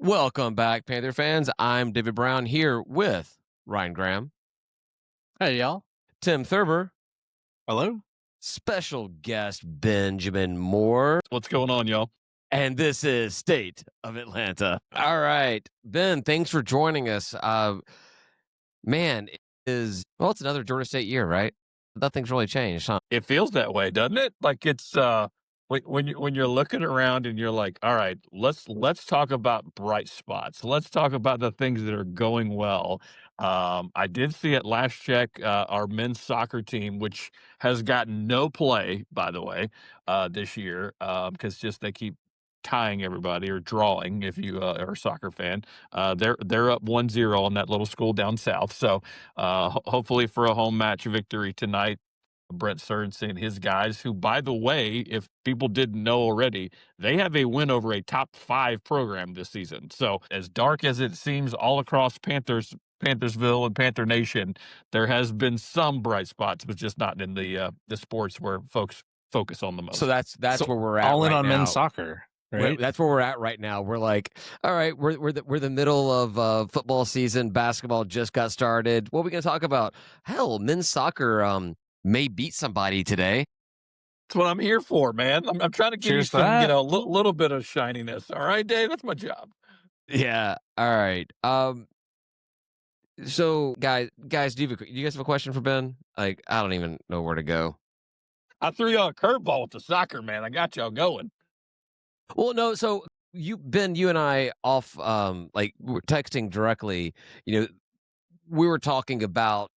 Welcome back, Panther fans. I'm David Brown here with Ryan Graham, Hey, y'all. Tim Thurber, Hello. special guest Benjamin Moore, What's going on, y'all? and this is State of Atlanta. All right, Ben, thanks for joining us. Man, it's another Georgia State year, right? Nothing's really changed, huh? It feels that way, doesn't it? Like it's when you're looking around and you're like, all right, let's talk about bright spots. Let's talk about the things that are going well. I did see at last check our men's soccer team, which has gotten no play, by the way, this year because just they keep tying everybody or drawing if you are a soccer fan. They're up 1-0 on that little school down south. So hopefully for a home match victory tonight. Brett Sorensen and his guys, who, by the way, if people didn't know already, they have a win over a top 5 program this season. So as dark as it seems all across Panthersville and Panther Nation, there has been some bright spots, but just not in the sports where folks focus on the most. So that's where we're at all in right on now. men's soccer, right? That's where we're at right now. We're like, all right, we're the middle of football season. Basketball just got started. What are we going to talk about? Hell, men's soccer may beat somebody today. That's what I'm here for, man. I'm trying to give Cheers to you some, that. little bit of shininess. All right, Dave, that's my job. Yeah. All right. So guys, do you guys have a question for Ben? Like, I don't even know where to go. I threw y'all a curveball with the soccer, man. I got y'all going. Well, no. So Ben, you and I like we're texting directly. We were talking about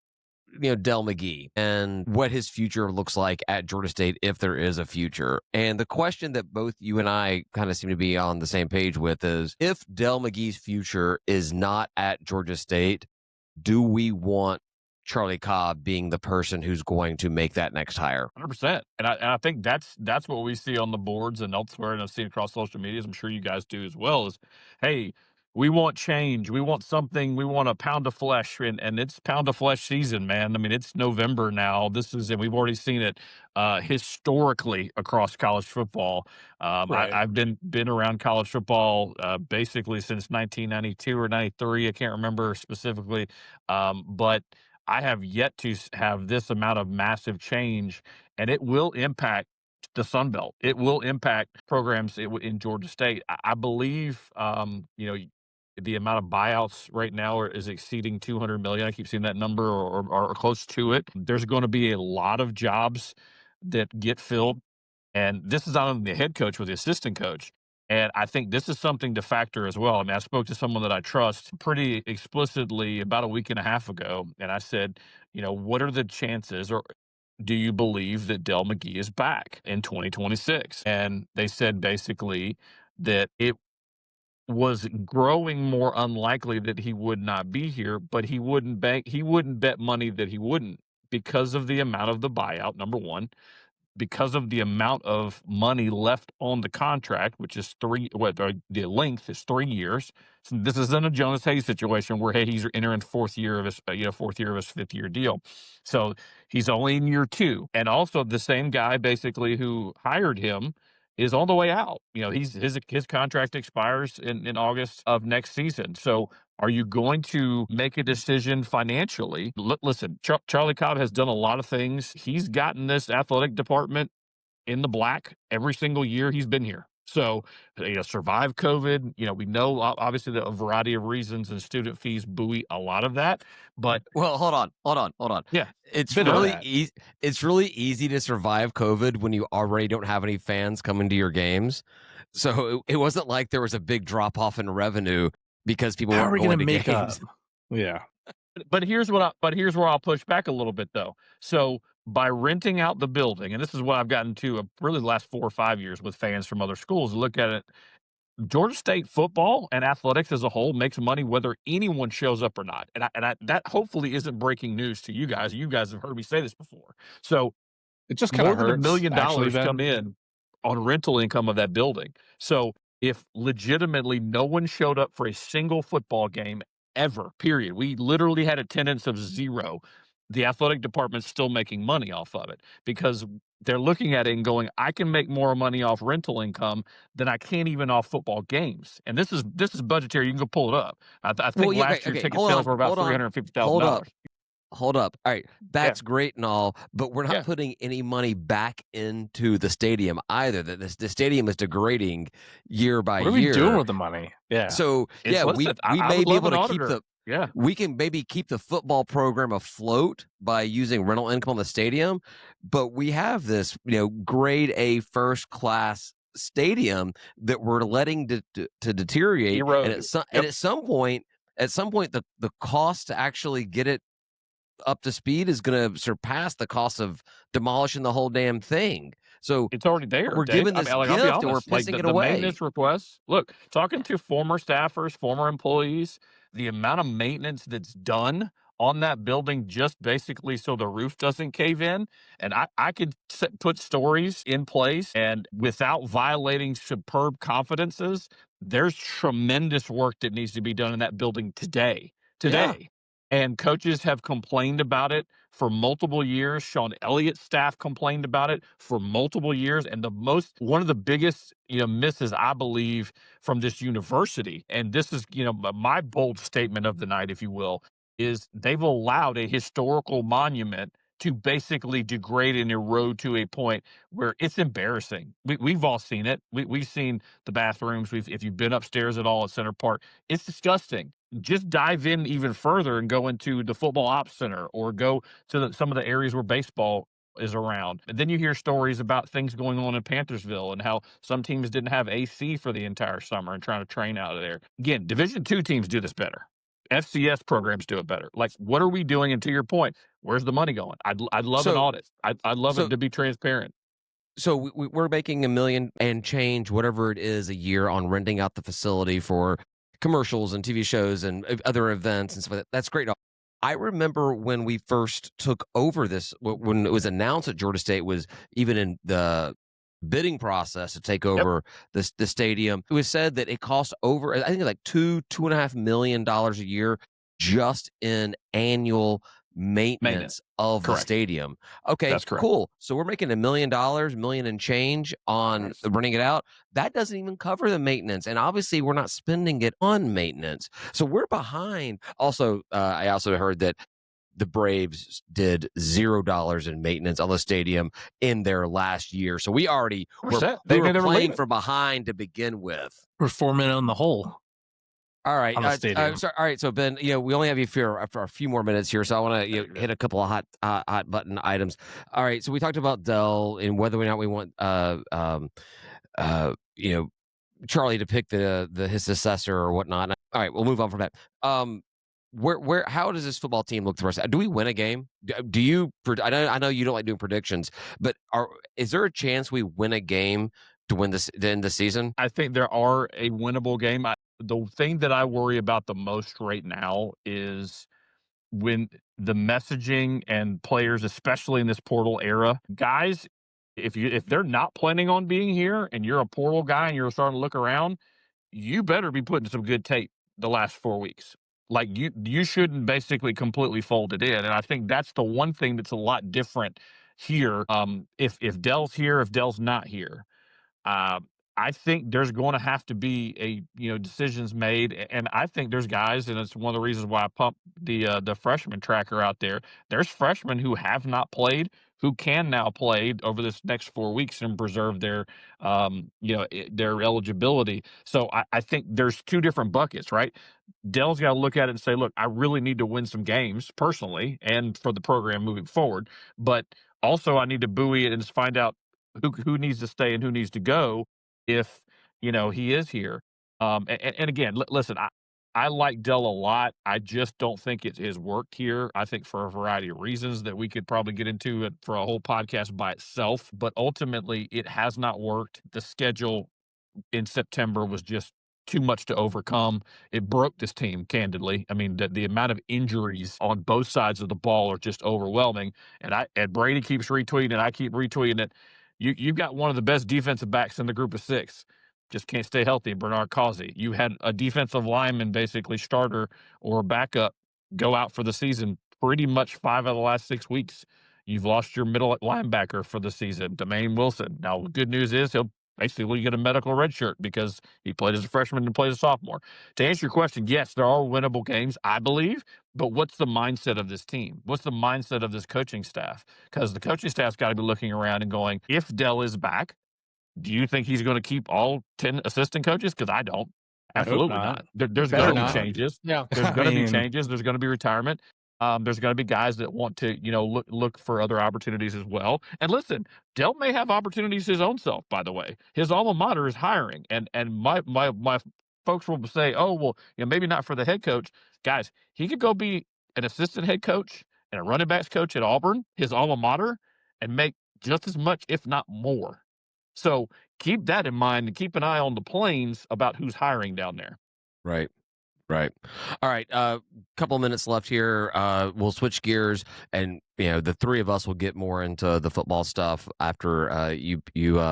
Del McGee and what his future looks like at Georgia State if there is a future. And the question that both you and I kind of seem to be on the same page with is if Del McGee's future is not at Georgia State, do we want Charlie Cobb being the person who's going to make that next hire? 100%. And I think that's what we see on the boards and elsewhere, and I've seen across social medias. I'm sure you guys do as well. Is hey, we want change. We want something. We want a pound of flesh, and it's pound of flesh season, man. I mean, it's November now. And we've already seen it historically across college football. Right. I've been around college football basically since 1992 or 93. I can't remember specifically, but I have yet to have this amount of massive change, and it will impact the Sun Belt. It will impact programs in Georgia State. I believe, the amount of buyouts right now is exceeding 200 million. I keep seeing that number or close to it. There's going to be a lot of jobs that get filled, and this is not only the head coach but the assistant coach. And I think this is something to factor as well. I mean, I spoke to someone that I trust pretty explicitly about a week and a half ago, and I said, what are the chances, or do you believe that Del McGee is back in 2026? And they said basically that it was growing more unlikely that he would not be here, but he wouldn't bet money that he wouldn't because of the amount of the buyout, number one, because of the amount of money left on the contract, which is the length is 3 years. So this isn't a Jonas Hayes situation where, hey, he's entering fourth year of his fifth year deal. So he's only in year 2. And also the same guy basically who hired him is on the way out. His contract expires in August of next season. So are you going to make a decision financially? Listen, Charlie Cobb has done a lot of things. He's gotten this athletic department in the black every single year he's been here. So, survive COVID. We know obviously that a variety of reasons and student fees buoy a lot of that. But Well, hold on. yeah, It's Bit of really that. easy. It's really easy to survive COVID when you already don't have any fans coming to your games. So it wasn't like there was a big drop off in revenue because people How are weren't we going going to to make up? games. Yeah. but here's where I'll push back a little bit though. So by renting out the building, and this is what I've gotten to really the last 4 or 5 years with fans from other schools, look at it. Georgia State football and athletics as a whole makes money whether anyone shows up or not. And that hopefully isn't breaking news to you guys. You guys have heard me say this before. So It just kind more of than $1 hurts, million actually, come Ben. in on rental income of that building. So if legitimately no one showed up for a single football game ever, period, we literally had attendance of 0, the athletic department's still making money off of it because they're looking at it and going, I can make more money off rental income than I can even off football games. And this is budgetary. You can go pull it up. I Well, think yeah, okay, last year okay, ticket sales were about hold three on, hundred fifty thousand hold up. dollars. Hold up. All right. Yeah, That's great and all, but we're not yeah. putting any money back into the stadium either. That the stadium is degrading year by What are we doing year. with the money? Yeah. So It's yeah, listen. we I may would be love able an to keep auditor. the Yeah, we can maybe keep the football program afloat by using rental income on the stadium, but we have this, grade A first class stadium that we're letting to deteriorate, and erode. Yep. at some point the cost to actually get it up to speed is going to surpass the cost of demolishing the whole damn thing. So It's already there, we're Dave. giving I mean, this like, I'll be gift and we're honest. Like pissing the, it the away. maintenance requests. Look, talking to former staffers, former employees, the amount of maintenance that's done on that building just basically so the roof doesn't cave in. And I could put stories in place, and without violating superb confidences, there's tremendous work that needs to be done in that building today. Yeah, Today. And coaches have complained about it for multiple years. Sean Elliott's staff complained about it for multiple years. And one of the biggest, misses, I believe, from this university, and this is, my bold statement of the night, if you will, is they've allowed a historical monument to basically degrade and erode to a point where it's embarrassing. We've all seen it. We've seen the bathrooms. If you've been upstairs at all at Center Park, it's disgusting. Just dive in even further and go into the football ops center or go to some of the areas where baseball is around. And then you hear stories about things going on in Panthersville and how some teams didn't have AC for the entire summer and trying to train out of there. Again, Division II teams do this better. FCS programs do it better. Like, what are we doing? And to your point, where's the money going? I'd love an so audit. I'd love it so to be transparent. we're making a million and change, whatever it is, a year on renting out the facility for commercials and TV shows and other events and stuff like that. That's great. I remember when we first took over this, when it was announced that Georgia State was even in the bidding process to take Yep. over the stadium. It was said that it cost over, I think, like $2.5 million a year just in annual maintenance of the Correct. stadium. Okay, That's correct. cool. So we're making $1 million, million and change on Yes. renting it out. That doesn't even cover the maintenance, and obviously we're not spending it on maintenance. So we're behind. Also, I also heard that the Braves did $0 in maintenance on the stadium in their last year. So we already were, They we were knew they were playing leaving. from behind to begin with. We're 4 minutes on the hole All right. on the stadium. All right. So Ben, we only have you for a few more minutes here, so I want to hit a couple of hot button items. All right. So we talked about Dell and whether or not we want Charlie to pick his successor or whatnot. All right, we'll move on from that. How does this football team look the rest? Do we win a game? Do you? I know you don't like doing predictions, but is there a chance we win a game to win this to end the season? I think there are a winnable game. The thing that I worry about the most right now is when the messaging and players, especially in this portal era, guys, if they're not planning on being here and you're a portal guy and you're starting to look around, you better be putting some good tape the last 4 weeks. Like you shouldn't basically completely fold it in. And I think that's the one thing that's a lot different here. If Dell's here, if Dell's not here. Uh, I think there's going to have to be decisions made, and I think there's guys, and it's one of the reasons why I pump the freshman tracker out there. There's freshmen who have not played, who can now play over this next 4 weeks and preserve their eligibility. So I think there's two different buckets, right? Dell's got to look at it and say, look, I really need to win some games personally and for the program moving forward, but also I need to buoy it and find out who needs to stay and who needs to go if he is here. And again, listen, I like Dell a lot. I just don't think it has worked here. I think for a variety of reasons that we could probably get into it for a whole podcast by itself. But ultimately, it has not worked. The schedule in September was just too much to overcome. It broke this team, candidly. I mean, the amount of injuries on both sides of the ball are just overwhelming. And Brady keeps retweeting it. I keep retweeting it. You've got one of the best defensive backs in the group of six. Just can't stay healthy. Bernard Causey. You had a defensive lineman, basically starter or backup, go out for the season pretty much 5 of the last 6 weeks. You've lost your middle linebacker for the season, Demaine Wilson. Now, the good news is he'll basically get a medical red shirt because he played as a freshman and played as a sophomore. To answer your question, yes, there are winnable games, I believe, but what's the mindset of this team? What's the mindset of this coaching staff? Because the coaching staff's got to be looking around and going, if Dell is back, do you think he's going to keep all 10 assistant coaches? Because I don't. I hope Absolutely not. not. There's going Better to be not. changes. Yeah. There's I going to be mean, changes. There's going to be retirement. There's going to be guys that want to, look for other opportunities as well. And listen, Dell may have opportunities his own self. By the way, his alma mater is hiring, and my folks will say, oh well, maybe not for the head coach. Guys, he could go be an assistant head coach and a running backs coach at Auburn, his alma mater, and make just as much, if not more. So keep that in mind and keep an eye on the planes about who's hiring down there. Right. Right. All right. Couple minutes left here. We'll switch gears, and the three of us will get more into the football stuff after you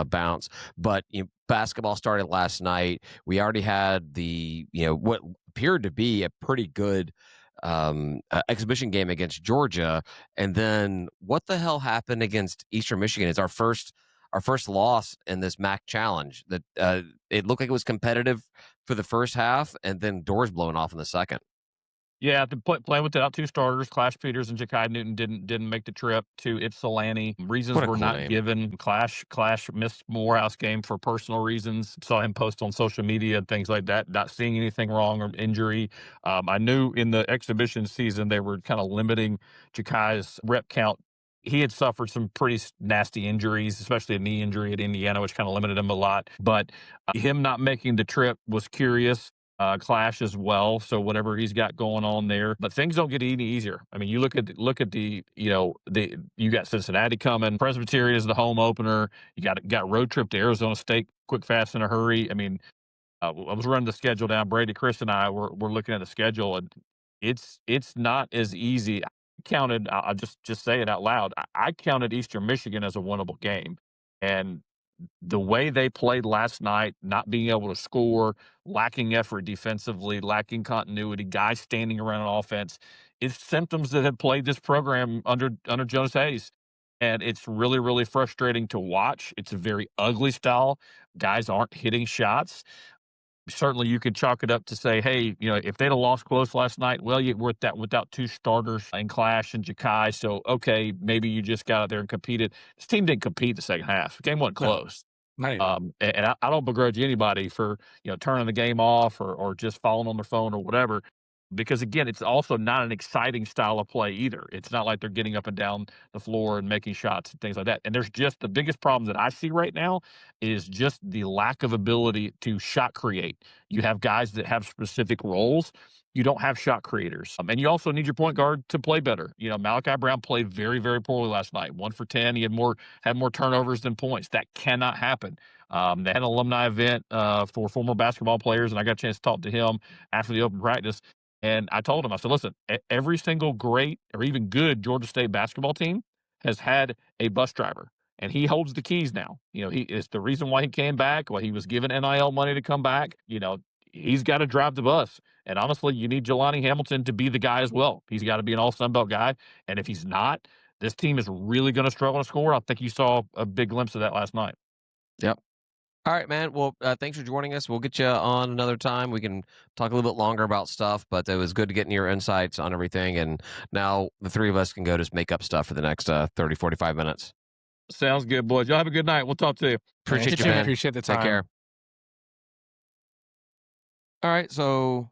bounce. But basketball started last night. We already had the what appeared to be a pretty good exhibition game against Georgia, and then what the hell happened against Eastern Michigan? It's our first loss in this MAC challenge. That it looked like it was competitive for the first half, and then doors blowing off in the second. Yeah, playing without two starters, Clash Peters and Ja'Kai Newton didn't make the trip to Ypsilanti. Reasons What a were cool not name. given. Clash missed Morehouse game for personal reasons. Saw him post on social media and things like that. Not seeing anything wrong or injury. I knew in the exhibition season they were kind of limiting Ja'Kai's rep count. He had suffered some pretty nasty injuries, especially a knee injury at Indiana, which kind of limited him a lot. But him not making the trip was curious. Clash as well. So whatever he's got going on there, but things don't get any easier. I mean, you look at the you got Cincinnati coming. Presbyterian is the home opener. You got road trip to Arizona State, quick, fast, in a hurry. I mean, I was running the schedule down. Brady, Chris, and I were looking at the schedule, and it's not as easy. I counted. I'll just say it out loud. I counted Eastern Michigan as a winnable game, and the way they played last night, not being able to score, lacking effort defensively, lacking continuity, guys standing around on offense, it's symptoms that have played this program under Jonas Hayes. And it's really, really frustrating to watch. It's a very ugly style. Guys aren't hitting shots. Certainly, you could chalk it up to say, hey, if they'd have lost close last night, well, you were without two starters in Clash and Ja'Kai. So, okay, maybe you just got out there and competed. This team didn't compete the second half. The game wasn't close. And I don't begrudge anybody for turning the game off or just falling on their phone or whatever, because again, it's also not an exciting style of play either. It's not like they're getting up and down the floor and making shots and things like that. And there's just the biggest problem that I see right now is just the lack of ability to shot create. You have guys that have specific roles. You don't have shot creators. And you also need your point guard to play better. Malachi Brown played very, very poorly last night. 1 for 10. He had more turnovers than points. That cannot happen. They had an alumni event for former basketball players, and I got a chance to talk to him after the open practice. And I told him, I said, listen, every single great or even good Georgia State basketball team has had a bus driver, and he holds the keys now. He is the reason why he came back, why he was given NIL money to come back. He's got to drive the bus. And honestly, you need Jelani Hamilton to be the guy as well. He's got to be an all Sun Belt guy. And if he's not, this team is really going to struggle to score. I think you saw a big glimpse of that last night. Yep. All right, man. Well, thanks for joining us. We'll get you on another time. We can talk a little bit longer about stuff, but it was good to get your insights on everything. And now the three of us can go just make up stuff for the next 30, 45 minutes. Sounds good, boys. Y'all have a good night. We'll talk to you. Appreciate you, man. Appreciate the time. Take care. All right. So,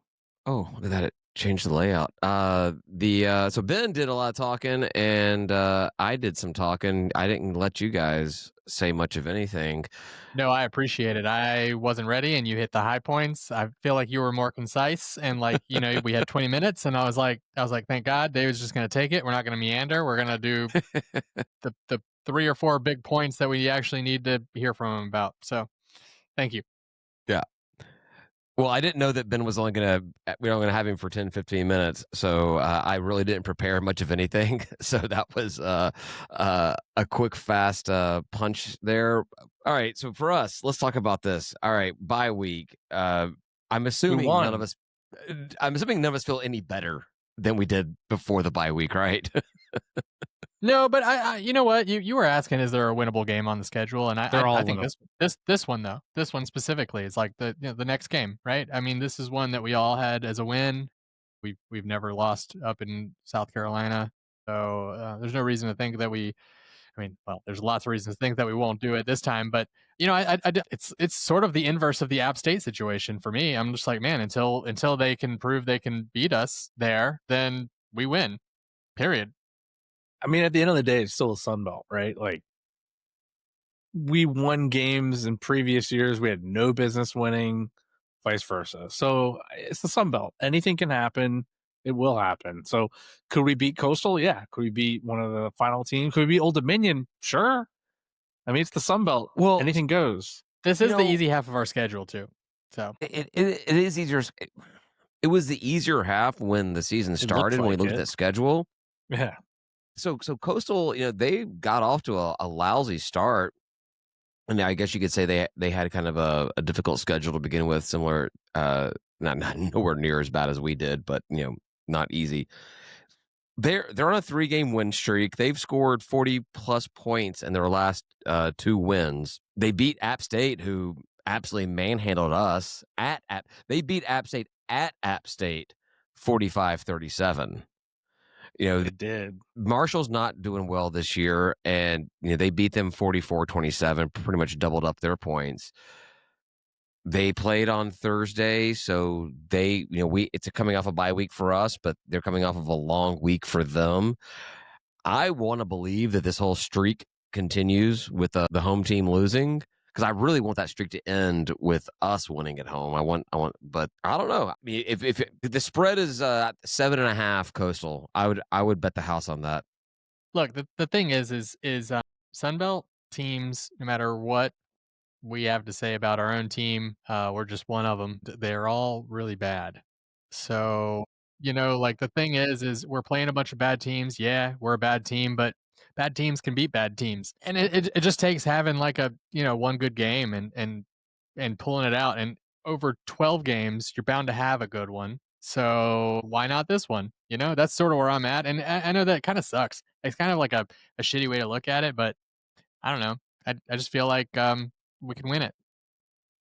look at that. It changed the layout. So Ben did a lot of talking, and I did some talking. I didn't let you guys say much of anything. No, I appreciate it. I wasn't ready, and you hit the high points. I feel like you were more concise, and we had 20 minutes, and I was like, thank God, David's just going to take it. We're not going to meander. We're going to do the 3 or 4 big points that we actually need to hear from him about. So, thank you. Yeah. Well, I didn't know that Ben was only going to have him for 10, 15 minutes. So I really didn't prepare much of anything. So that was a quick, fast punch there. All right. So for us, let's talk about this. All right. Bye week. I'm assuming none of us feel any better than we did before the bye week, right? No, but you know what? You were asking, is there a winnable game on the schedule? And They're all I think winnable. this one though, this one specifically is like the next game, right? I mean, this is one that we all had as a win. We've never lost up in South Carolina, so there's no reason to think that we. I mean, well, there's lots of reasons to think that we won't do it this time, but it's sort of the inverse of the App State situation for me. I'm just like, man, until they can prove they can beat us there, then we win. Period. I mean, at the end of the day, it's still a Sun Belt, right? Like, we won games in previous years we had no business winning, vice versa. So it's the Sun Belt. Anything can happen. It will happen. So could we beat Coastal? Yeah. Could we beat one of the final teams? Could we beat Old Dominion? Sure. I mean, it's the Sun Belt. Well, Anything goes. This You is the know- easy half of our schedule too. So it is easier. It was the easier half when the season started. When we like looked at it. the schedule, Yeah. so Coastal, they got off to a lousy start, and I guess you could say they had kind of a difficult schedule to begin with, similar, not nowhere near as bad as we did, but not easy. They're on a 3-game win streak. They've scored 40 plus points in their last 2 wins. They beat App State, who absolutely manhandled us at App. They beat App State at App State 45-37. They did. Marshall's not doing well this year, and they beat them 44-27, pretty much doubled up their points. They played on Thursday, so it's coming off a bye week for us, but they're coming off of a long week for them. I want to believe that this whole streak continues with the home team losing, because I really want that streak to end with us winning at home. I want, but I don't know. I mean, if the spread is 7.5 Coastal, I would bet the house on that. look, the thing is Sunbelt teams, no matter what we have to say about our own team, we're just one of them. They're all really bad. So, like the thing is we're playing a bunch of bad teams. Yeah, we're a bad team, but bad teams can beat bad teams. And it just takes having like a, one good game and pulling it out. And over 12 games, you're bound to have a good one. So why not this one? That's sort of where I'm at. And I know that kind of sucks. It's kind of like a shitty way to look at it, but I don't know. I just feel like we can win it.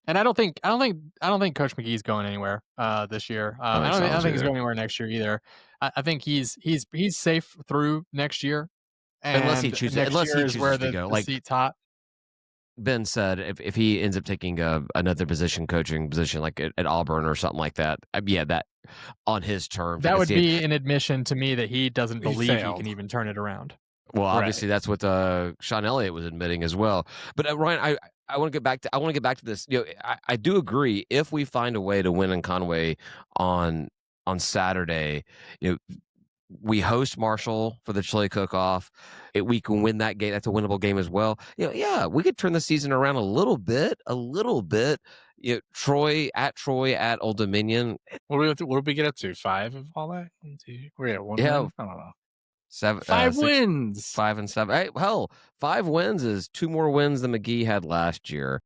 And I don't think Coach McGee's going anywhere this year. I don't think he's going anywhere next year either. I think he's safe through next year. And unless he chooses to go. The seat's hot. Ben said if he ends up taking another coaching position, like at Auburn or something like that, that on his terms. That would be an admission to me that he doesn't believe he can even turn it around. Well, obviously that's what Sean Elliott was admitting as well. But Ryan, I want to get back to this. I do agree. If we find a way to win in Conway on Saturday, we host Marshall for the chili cook-off. We can win that game. That's a winnable game as well. We could turn the season around a little bit. Troy at Old Dominion. What did we get up to? 5 of all that? We're at 1 Yeah. win? I don't know. 5 wins. 5 and 7. Hey, hell, 5 wins is 2 more wins than McGee had last year.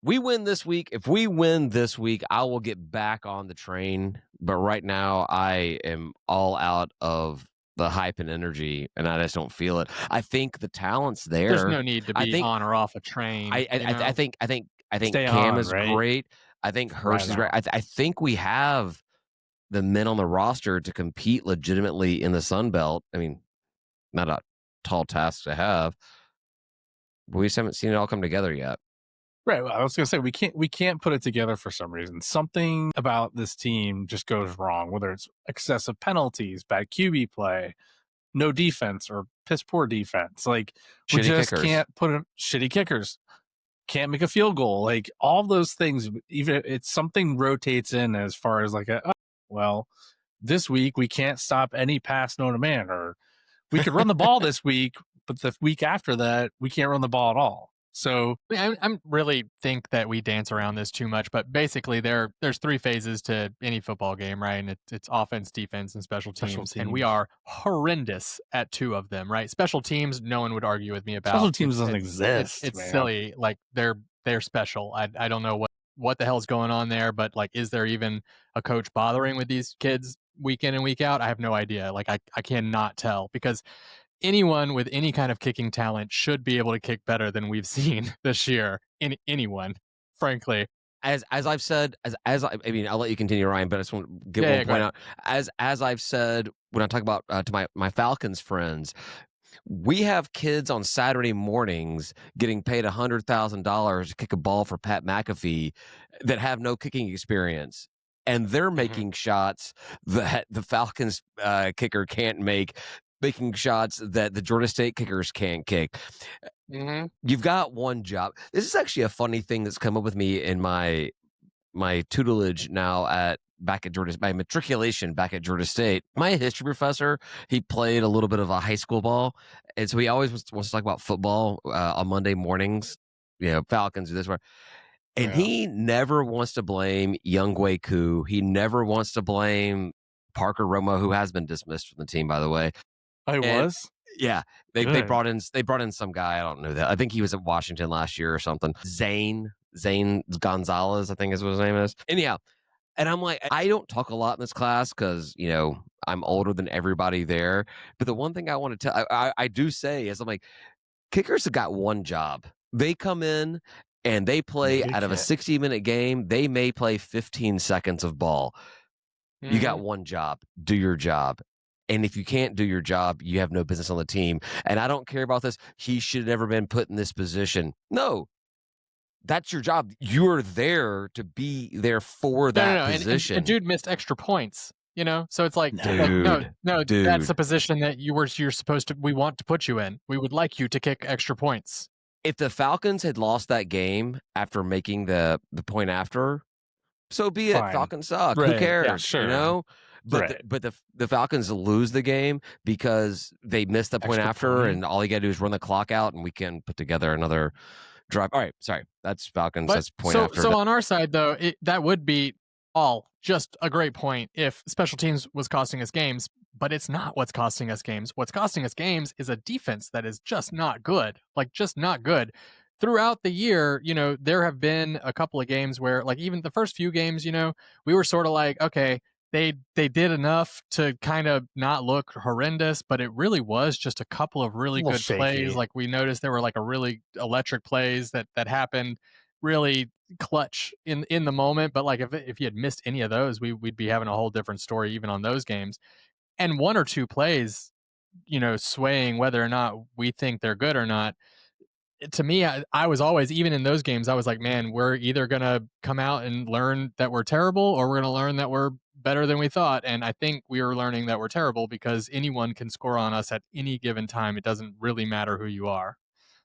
We win this week. If we win this week, I will get back on the train. But right now, I am all out of the hype and energy, and I just don't feel it. I think the talent's there. There's no need to be on or off a train. I think Stay Cam on, is right? great. I think Hurst is great. I think we have the men on the roster to compete legitimately in the Sun Belt. I mean, not a tall task to have, but we just haven't seen it all come together yet. Right. Well, I was going to say we can't put it together for some reason. Something about this team just goes wrong, whether it's excessive penalties, bad QB play, no defense, or piss poor defense. Like we just can't put in shitty kickers. Can't make a field goal. Like all those things, even it's something rotates in as far as like this week we can't stop any pass known to man, or we could run the ball this week, but the week after that we can't run the ball at all. So I really think that we dance around this too much, but basically there's 3 phases to any football game, right? And it's offense, defense, and special teams. And we are horrendous at 2 of them, right? Special teams, no one would argue with me about. Special teams doesn't exist. It's silly. Like they're special. I don't know what the hell's going on there, but like, is there even a coach bothering with these kids week in and week out, I have no idea. Like I cannot tell because anyone with any kind of kicking talent should be able to kick better than we've seen this year. Anyone, frankly. As I've said, I mean, I'll let you continue, Ryan, but I just want to get one Yeah, go point ahead. out. As I've said when I talk about to my Falcons friends, we have kids on Saturday mornings getting paid $100,000 to kick a ball for Pat McAfee that have no kicking experience, and they're making shots that the Falcons kicker can't make, making shots that the Georgia State kickers can't kick. Mm-hmm. You've got one job. This is actually a funny thing that's come up with me in my tutelage now back at Georgia, my matriculation back at Georgia State. My history professor, he played a little bit of a high school ball, and so he always wants to talk about football on Monday mornings. You know, Falcons do this, where, and Yeah. he never wants to blame Younghoe Koo. He never wants to blame Parker Romo, who has been dismissed from the team, by the way. I And was. yeah, they Good. brought in some guy. I don't know that. I think he was at Washington last year or something. Zane Gonzalez, I think is what his name is. Anyhow, and I'm like, I don't talk a lot in this class because I'm older than everybody there. But the one thing I want to tell, I do say is, I'm like, kickers have got one job. They come in and they play Make a out of a kick. 60-minute game. They may play 15 seconds of ball. You got one job. Do your job. And if you can't do your job, you have no business on the team. And I don't care about this. He should have never been put in this position. No, that's your job. You're there to be there for that No. position. And dude missed extra points. So it's like, Dude, no, dude. that's the position that you're supposed to. We want to put you in. We would like you to kick extra points. If the Falcons had lost that game after making the point after, so be it. Fine. Falcons suck. Right. Who cares? Yeah, sure. But Right. but the Falcons lose the game because they missed the point Extra after, point. and all you got to do is run the clock out, and we can put together another drive. All right, sorry, that's Falcons. But That's point after. so on our side though, that would be all just a great point if special teams was costing us games, but it's not what's costing us games. What's costing us games is a defense that is just not good. Like just not good. Throughout the year, there have been a couple of games where like even the first few games, we were sort of like, okay, they did enough to kind of not look horrendous, but it really was just a couple of really A little good plays. shaky. Like we noticed there were like a really electric plays that happened really clutch in the moment. But like if you had missed any of those, we'd be having a whole different story even on those games. And one or two plays, swaying whether or not we think they're good or not. To me, I was always, even in those games, I was like, man, we're either going to come out and learn that we're terrible or we're going to learn that we're better than we thought. And I think we are learning that we're terrible because anyone can score on us at any given time. It doesn't really matter who you are.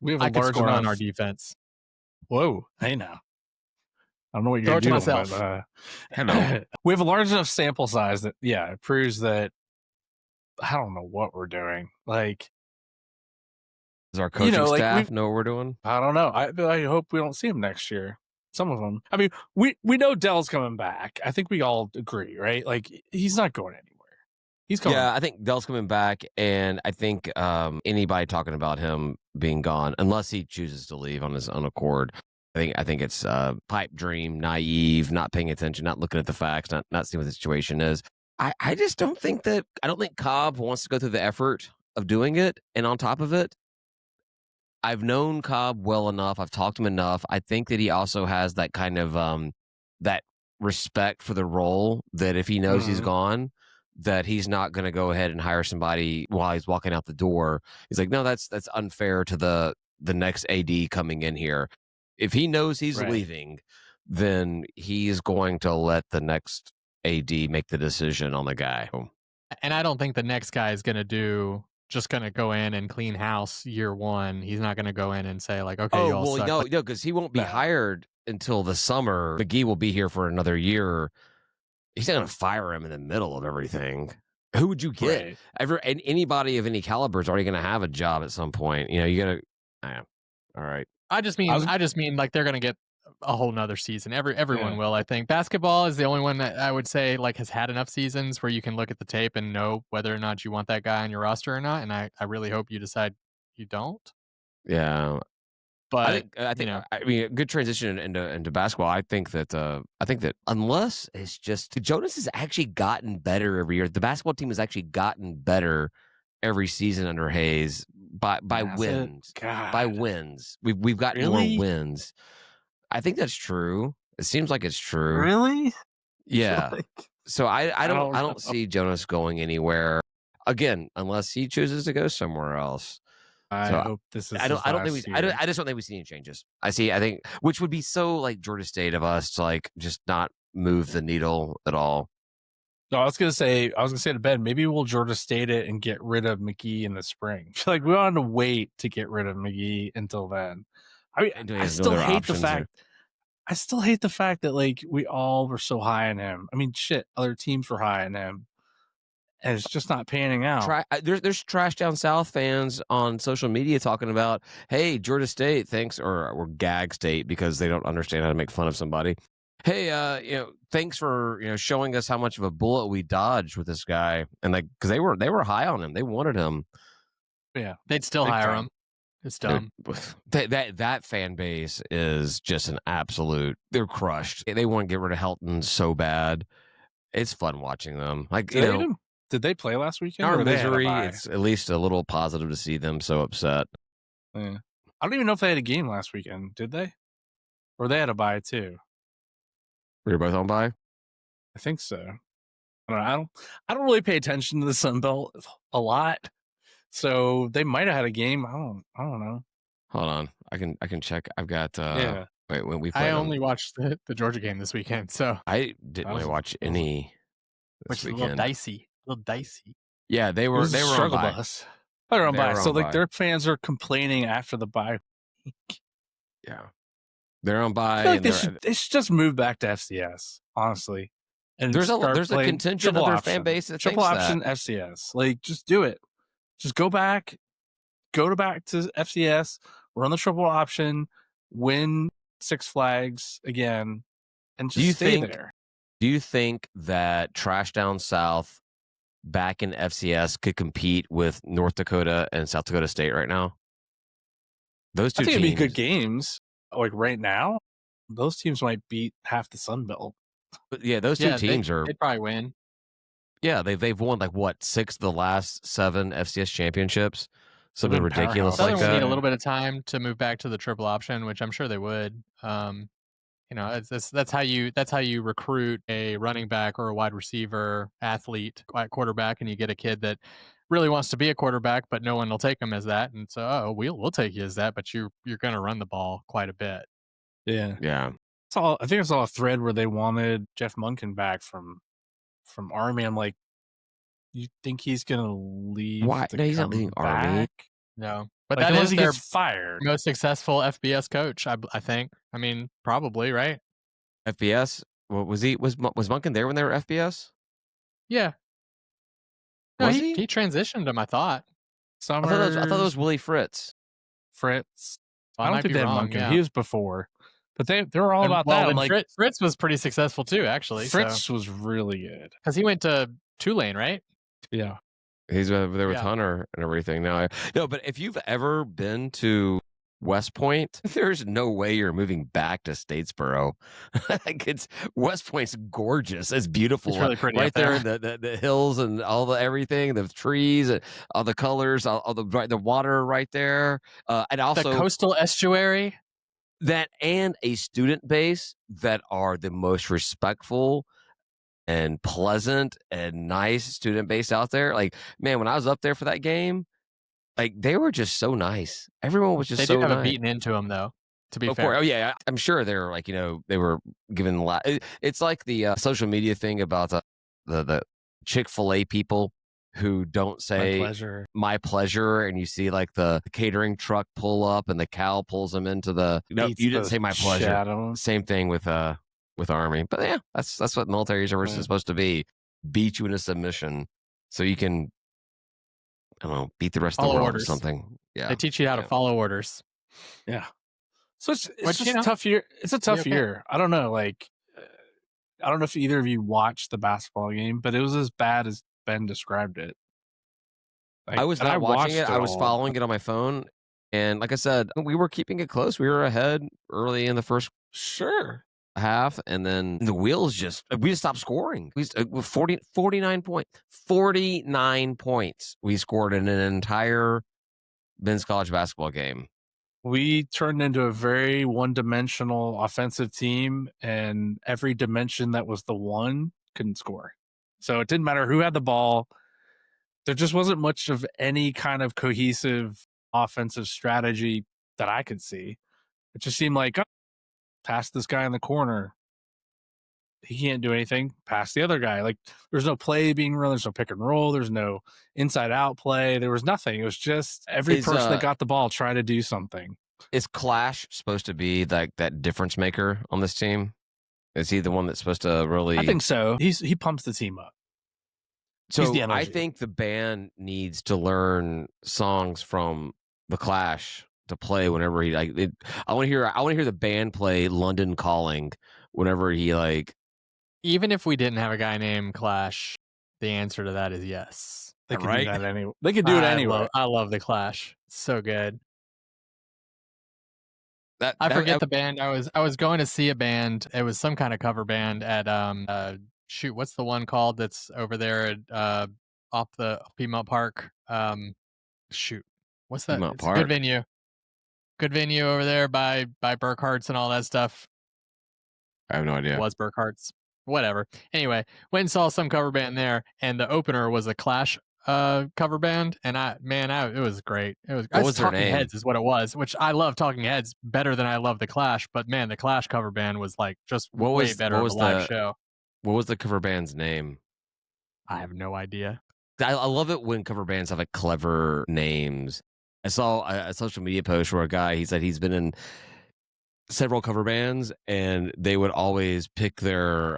We have I a could large score enough. on our defense. Whoa, hey now. I don't know what Throw you're it to doing, myself. but Hello. we have a large enough sample size that it proves that I don't know what we're doing. Like, Does our coaching like, staff know what we're doing? I don't know. I hope we don't see him next year. Some of them. I mean, we know Dell's coming back. I think we all agree, right? Like, he's not going anywhere. He's coming. Yeah, I think Dell's coming back, and I think anybody talking about him being gone, unless he chooses to leave on his own accord, I think it's pipe dream, naive, not paying attention, not looking at the facts, not seeing what the situation is. I just don't think Cobb wants to go through the effort of doing it, and on top of it, I've known Cobb well enough. I've talked to him enough. I think that he also has that kind of that respect for the role that if he knows he's gone, that he's not going to go ahead and hire somebody while he's walking out the door. He's like, no, that's unfair to the next AD coming in here. If he knows he's leaving, then he's going to let the next AD make the decision on the guy. And I don't think the next guy is going to just going to go in and clean house year one. He's not going to go in and say like, okay, you all suck. No, because he won't be hired until the summer. McGee will be here for another year. He's not going to fire him in the middle of everything. Who would you get? Anybody of any caliber is already going to have a job at some point. You got to. All right. I just mean like they're going to get a whole nother season. Everyone will, I think. Basketball is the only one that I would say like has had enough seasons where you can look at the tape and know whether or not you want that guy on your roster or not. And I really hope you decide you don't. Yeah. But I think I mean a good transition into basketball. I think that unless it's just Jonas has actually gotten better every year. The basketball team has actually gotten better every season under Hayes by wins. By wins. We've gotten more wins. I think that's true. It seems like it's true. Really? Yeah. Like, So I don't know. don't see Jonas going anywhere again unless he chooses to go somewhere else. I So hope this is I don't think his we last year. I just don't think we see any changes. I think which would be so like Georgia State of us to like just not move the needle at all. No, I was gonna say to Ben, maybe we'll Georgia State it and get rid of McGee in the spring. Like we wanted to wait to get rid of McGee until then. I mean, Until he I has no still other hate the options fact. I still hate the fact that like we all were so high on him. I mean, shit, other teams were high on him, and it's just not panning out. There's trash down south fans on social media talking about, hey, Georgia State thanks or Gag State because they don't understand how to make fun of somebody. Hey, thanks for showing us how much of a bullet we dodged with this guy, and like because they were high on him, they wanted him. Yeah, they'd still hire him. It's dumb. That fan base is just an absolute. They're crushed. They want to get rid of Helton so bad. It's fun watching them. Like did they play last weekend? Our or misery. It's at least a little positive to see them so upset. Yeah. I don't even know if they had a game last weekend. Did they? Or they had a bye too. We were both on bye. I think so. I don't really pay attention to the Sun Belt a lot. So they might have had a game. I don't know. Hold on, I can check. I've got. Wait, when we. I only watched the Georgia game this weekend, so I didn't really watch any. Which is a little dicey. Yeah, they were struggle on bye. bus. They were on bye. So like their fans are complaining after the bye week. Yeah, they're on bye. I feel like they should just move back to FCS. Honestly, and there's a contention of their fan base that triple thinks option that. FCS. Like just do it. Just go back to FCS, run the triple option, win Six Flags again, and just stay there. Do you think that Trash Down South back in FCS could compete with North Dakota and South Dakota State right now? Those two teams. It'd be good games. Like right now, those teams might beat half the Sun Belt. But yeah, those two teams they'd probably win. Yeah, they've won like what 6 of the last 7 FCS championships. Something ridiculous like Southern that. will need a little bit of time to move back to the triple option, which I'm sure they would. That's how you recruit a running back or a wide receiver athlete at quarterback, and you get a kid that really wants to be a quarterback, but no one will take him as that. And so, we'll take you as that, but you're going to run the ball quite a bit. Yeah. I think I saw a thread where they wanted Jeff Munkin back from Army. I'm like, you think he's gonna leave? Why? No, he's not leaving Army. No, but like, that is their fired. Most successful FBS coach, I think. I mean, probably right. FBS. What was he? Was Munkin there when they were FBS? Yeah. No, was he transitioned him. I thought. I thought it was Willie Fritz. Fritz. Well, I don't think they had Munkin. Yeah. He was before, but they were all about that. Like Fritz was pretty successful too, actually. Fritz was really good because he went to Tulane, right? Yeah. He's over there with Hunter and everything now. No, but if you've ever been to West Point, there's no way you're moving back to Statesboro. Like West Point's gorgeous. It's beautiful. It's really pretty right there in there. the hills and all the everything, the trees, and all the colors, all the water right there. And also the coastal estuary. That and a student base that are the most respectful and pleasant and nice student base out there. Like, man, when I was up there for that game, like they were just so nice. Everyone was just they so do have nice. a beating into them though. To be fair, oh yeah, I'm sure they were like they were given a lot. It's like the social media thing about the Chick-fil-A people who don't say my pleasure, and you see like the catering truck pull up and the cow pulls them into the. No, you didn't say my pleasure. Shadow. Same thing with Army, but yeah, that's what military service is supposed to be: beat you into submission, so you can, I don't know, beat the rest of the world or something. Yeah, they teach you how to follow orders. Yeah, so it's just a tough year. It's a tough year. I don't know, like, I don't know if either of you watched the basketball game, but it was as bad as Ben described it. Like, I was not watching it. I was following it on my phone. And like I said, we were keeping it close. We were ahead early in the first Sure. half, and then the wheels we just stopped scoring. 49 points. 49 points we scored in an entire men's college basketball game. We turned into a very one-dimensional offensive team, and every dimension that was the one couldn't score. So it didn't matter who had the ball. There just wasn't much of any kind of cohesive offensive strategy that I could see. It just seemed like, oh, pass this guy in the corner. He can't do anything. Pass the other guy. Like, there's no play being run. There's no pick and roll. There's no inside out play. There was nothing. It was just every person that got the ball trying to do something. Is Clash supposed to be like that difference maker on this team? Is he the one that's supposed to really? I think so. He pumps the team up. So I think the band needs to learn songs from the Clash to play whenever he like. I want to hear the band play "London Calling" whenever he like. Even if we didn't have a guy named Clash, the answer to that is yes. They could do that anyway. They could do it anyway. I love the Clash. It's so good. I forget the band. I was going to see a band. It was some kind of cover band at shoot, what's the one called that's over there at off the Piedmont Park? Shoot, what's that? Piedmont It's Park. a good venue. Good venue over there by Burkhart's and all that stuff. I have no idea. It was Burkhart's. Whatever. Anyway, went and saw some cover band there, and the opener was a Clash cover band, and it was great. It was their Talking name? Heads is what it was, which I love Talking Heads better than I love the Clash, but man, the Clash cover band was like just way better of a live show. What was the cover band's name? I have no idea. I love it when cover bands have like clever names. I saw a social media post where a guy, he said he's been in several cover bands, and they would always pick their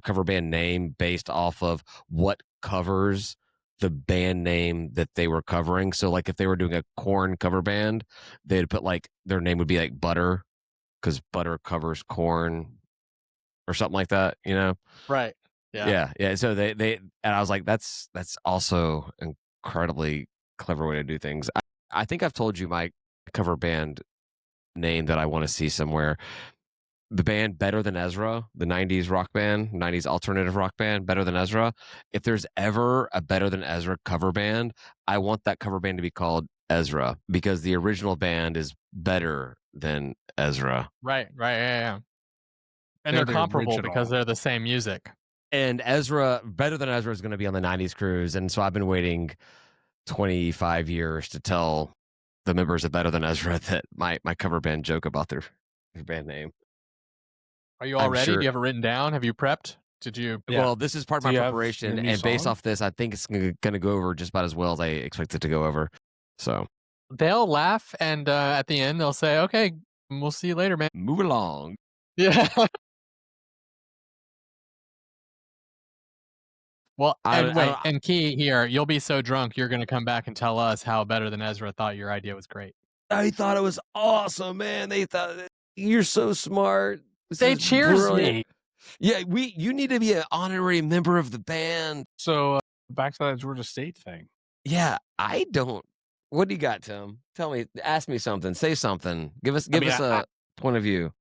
cover band name based off of what covers the band name that they were covering. So like if they were doing a Corn cover band, they'd put like their name would be like Butter, because Butter covers Corn or something like that, you know? Right. Yeah. Yeah. So they and I was like, that's also an incredibly clever way to do things. I think I've told you my cover band name that I want to see somewhere. The band Better Than Ezra, the 90s rock band, 90s alternative rock band, Better Than Ezra. If there's ever a Better Than Ezra cover band, I want that cover band to be called Ezra, because the original band is better than Ezra. Right. Yeah. And they're comparable because they're the same music. And Better Than Ezra is going to be on the 90s cruise. And so I've been waiting 25 years to tell the members of Better Than Ezra that my cover band joke about their band name. Are you all ready? Do you have it written down? Have you prepped? Did you? Yeah. Well, this is part of my preparation. And based off this, I think it's going to go over just about as well as I expect it to go over. So they'll laugh. And at the end, they'll say, okay, we'll see you later, man. Move along. Yeah. Well, and Key here, you'll be so drunk, you're going to come back and tell us how Better Than Ezra thought your idea was great. I thought it was awesome, man. They thought, you're so smart. They cheers me. Yeah, you need to be an honorary member of the band. So back to that Georgia State thing. Yeah, I don't. What do you got, Tim? Tell me, ask me something, say something. Give us a point of view.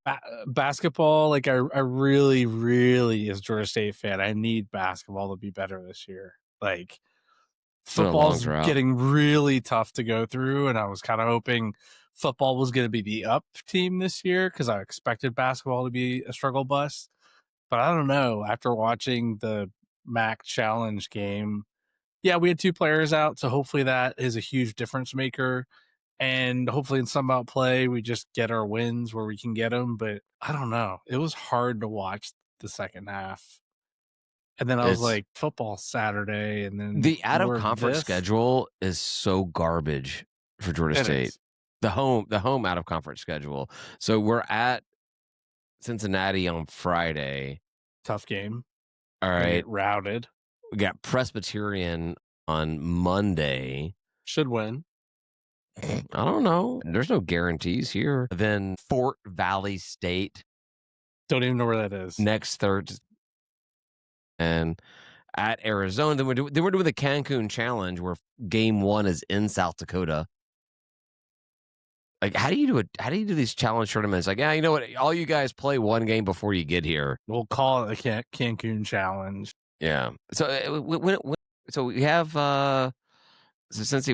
Basketball, like I really, really, as a Georgia State fan, I need basketball to be better this year. Like football's getting really tough to go through, and I was kind of hoping football was going to be the up team this year because I expected basketball to be a struggle bus. But I don't know. After watching the MAC Challenge game, yeah, we had 2 players out, so hopefully that is a huge difference maker. And hopefully in some out play, we just get our wins where we can get them. But I don't know. It was hard to watch the second half. And then I was like, football Saturday. And then the out-of-conference schedule is so garbage for Georgia State. The home out-of-conference schedule. So we're at Cincinnati on Friday. Tough game. All right. Routed. We got Presbyterian on Monday. Should win. I don't know. There's no guarantees here. Then Fort Valley State. Don't even know where that is. Next Thursday. And at Arizona. Then we're doing the Cancun Challenge, where game 1 is in South Dakota. Like, how do you do these challenge tournaments? Like, yeah, you know what? All you guys play one game before you get here. We'll call it the Cancun Challenge. Yeah. So so we have so since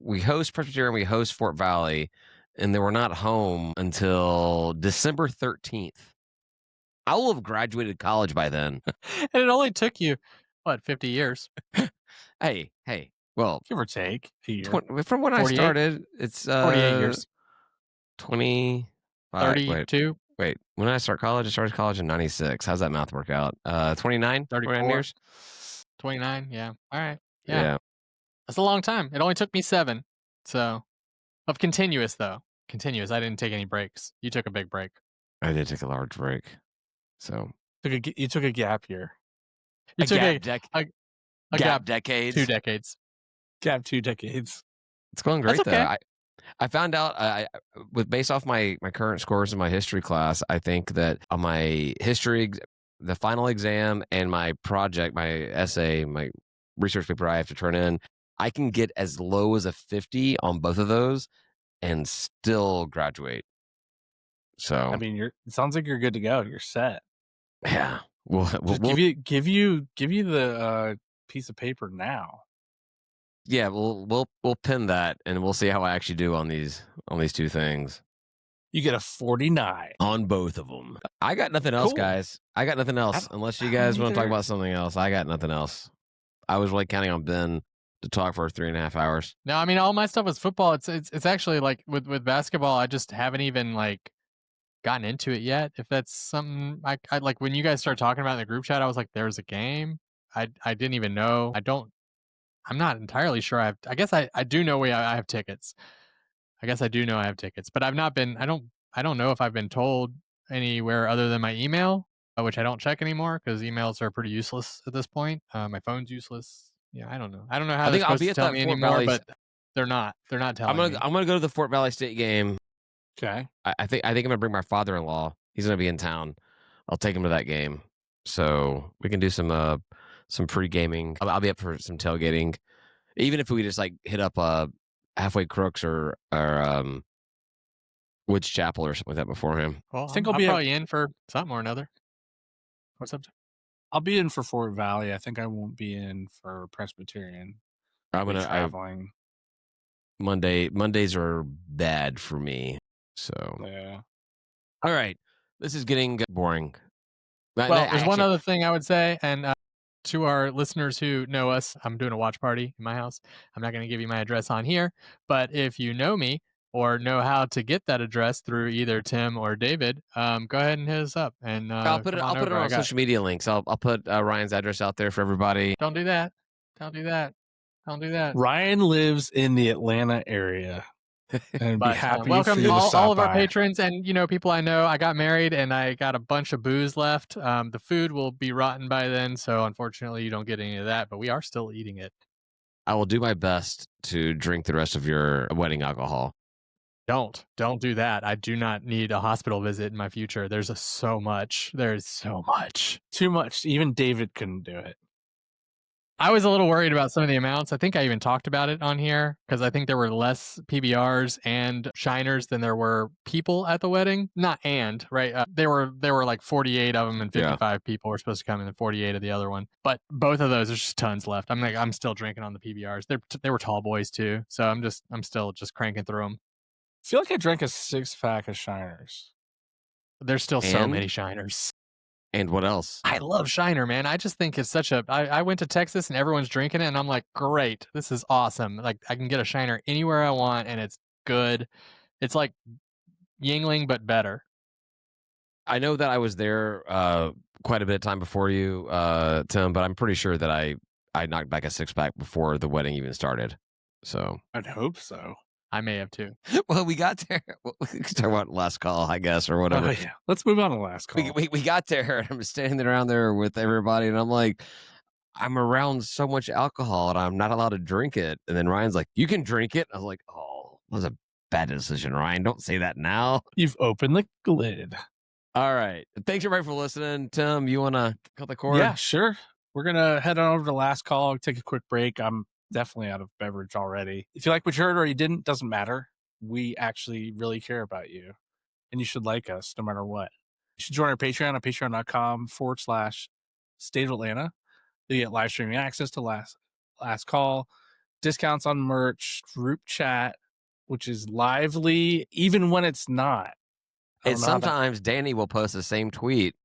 we host Presbyterian, we host Fort Valley, and then we're not home until December 13th. I will have graduated college by then. And it only took you, what, 50 years? Hey, well, Give or take a year. from when I 48? started, it's 48 years. 25. 32? Wait, when did I start college? I started college in 96. How's that math work out? 29? 34? 29 years? 29, yeah. All right. Yeah. Yeah. That's a long time. It only took me 7. So, of continuous, though. Continuous. I didn't take any breaks. You took a big break. I did take a large break. So You took a gap year. You took a gap gap decades. 2 decades. Gap 2 decades. It's going great That's okay. though. I found out with based off my current scores in my history class, I think that on my history, the final exam, and my project, my essay, my research paper I have to turn in, I can get as low as a 50 on both of those and still graduate. So I mean, it sounds like you're good to go. You're set. yeah, we'll give you the piece of paper now. Yeah, we'll pin that, and we'll see how I actually do on these 2 things. You get a 49 on both of them. I got nothing else, Cool. guys. I got nothing else. Unless you guys want to talk about something else, I got nothing else. I was really counting on Ben to talk for 3.5 hours. No, I mean all my stuff was football. It's actually like with basketball, I just haven't even like gotten into it yet. If that's something I like when you guys start talking about it in the group chat, I was like, there's a game. I didn't even know. I'm not entirely sure. I guess I do know I have tickets. I guess I do know I have tickets, but I've not been. I don't know if I've been told anywhere other than my email, which I don't check anymore because emails are pretty useless at this point. My phone's useless. Yeah, I don't know. I don't know how they're supposed to tell me anymore, but they're not. They're not telling me. I'm gonna go to the Fort Valley State game. Okay. I think I'm gonna bring my father-in-law. He's gonna be in town. I'll take him to that game, so we can do some pre-gaming. I'll be up for some tailgating, even if we just like hit up Halfway Crooks or Woods Chapel or something like that beforehand. Well, I think I'll be probably in for something or another. What's up? I'll be in for Fort Valley. I think I won't be in for Presbyterian. I'm traveling. Mondays are bad for me. So yeah. All right, this is getting boring. Well, there's one other thing I would say, and to our listeners who know us, I'm doing a watch party in my house. I'm not going to give you my address on here, but if you know me or know how to get that address through either Tim or David, go ahead and hit us up. And I'll put it on social media links. I'll put Ryan's address out there for everybody. Don't do that. Don't do that. Don't do that. Ryan lives in the Atlanta area. And be happy welcome for all of our patrons and people I know. I got married and I got a bunch of booze left. The food will be rotten by then, so unfortunately you don't get any of that, but we are still eating it. I will do my best to drink the rest of your wedding alcohol. Don't do that. I do not need a hospital visit in my future. There's so much. Too much. Even David couldn't do it. I was a little worried about some of the amounts. I think I even talked about it on here because I think there were less PBRs and shiners than there were people at the wedding. Right? There were like 48 of them and 55 people were supposed to come, and then 48 of the other one. But both of those, there's just tons left. I'm still drinking on the PBRs. They were tall boys too, so I'm still just cranking through them. I feel like I drank a 6-pack of shiners. There's still so many shiners. And what else? I love Shiner, man. I just think it's such a... I went to Texas and everyone's drinking it, and I'm like, great. This is awesome. Like, I can get a Shiner anywhere I want, and it's good. It's like Yingling, but better. I know that I was there quite a bit of time before you, Tim, but I'm pretty sure that I knocked back a 6-pack before the wedding even started. So I'd hope so. I may have too. Well, we got there. We can talk about last call, I guess, or whatever. Oh, yeah. Let's move on to last call. We got there, and I'm standing around there with everybody, and I'm like, I'm around so much alcohol, and I'm not allowed to drink it. And then Ryan's like, you can drink it. I was like, oh, that was a bad decision, Ryan. Don't say that now. You've opened the lid. All right. Thanks, everybody, for listening. Tim, you want to cut the cord? Yeah, sure. We're going to head on over to last call, take a quick break. I'm definitely out of beverage already. If you like what you heard or you didn't, doesn't matter. we actually really care about you, and you should like us no matter what. You should join our Patreon at patreon.com/State of Atlanta. You get live streaming access to last call, discounts on merch, group chat, which is lively even when it's not. And sometimes Danny will post the same tweet.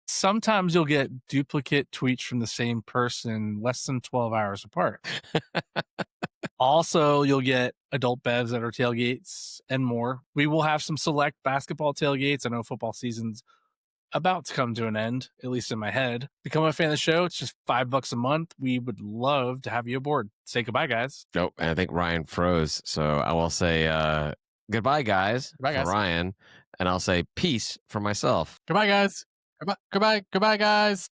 Sometimes you'll get duplicate tweets from the same person less than 12 hours apart. Also, you'll get adult bevs at our tailgates and more. We will have some select basketball tailgates. I know football season's about to come to an end, at least in my head. Become a fan of the show. It's just $5 a month. We would love to have you aboard. Say goodbye, guys. Nope. And I think Ryan froze. So I will say goodbye, guys, Goodbye, guys. for Ryan. And I'll say peace for myself. Goodbye, guys. Goodbye, guys.